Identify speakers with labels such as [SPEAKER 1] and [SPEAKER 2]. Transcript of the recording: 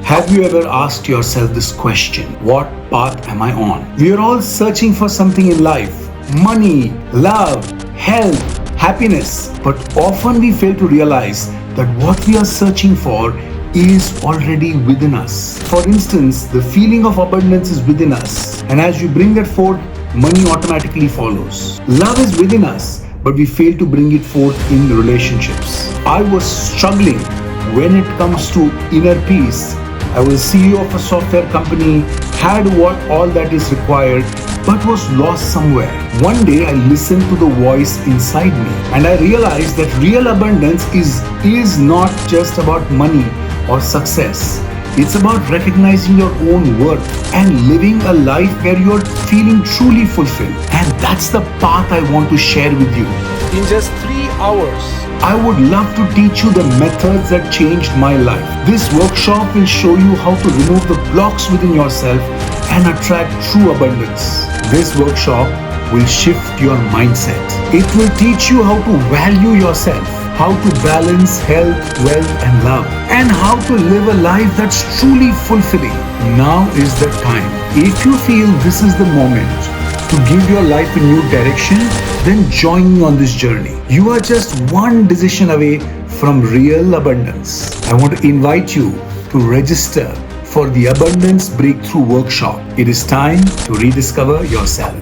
[SPEAKER 1] Have you ever asked yourself this question? What path am I on? We are all searching for something in life: money, love, health, happiness. But often we fail to realize that what we are searching for is already within us. For instance, the feeling of abundance is within us, and as you bring that forth, money automatically follows. Love is within us, but we fail to bring it forth in relationships. I was struggling when it comes to inner peace. I was CEO of a software company, had what all that is required, but was lost somewhere. One day I listened to the voice inside me, and I realized that real abundance is not just about money or success. It's about recognizing your own worth and living a life where you're feeling truly fulfilled. And that's the path I want to share with you.
[SPEAKER 2] In just 3 hours,
[SPEAKER 1] I would love to teach you the methods that changed my life. This workshop will show you how to remove the blocks within yourself and attract true abundance. This workshop will shift your mindset. It will teach you how to value yourself, how to balance health, wealth, and love, and how to live a life that's truly fulfilling. Now is the time. If you feel this is the moment to give your life a new direction, then join me on this journey. You are just one decision away from real abundance. I want to invite you to register for the Abundance Breakthrough Workshop. It is time to rediscover yourself.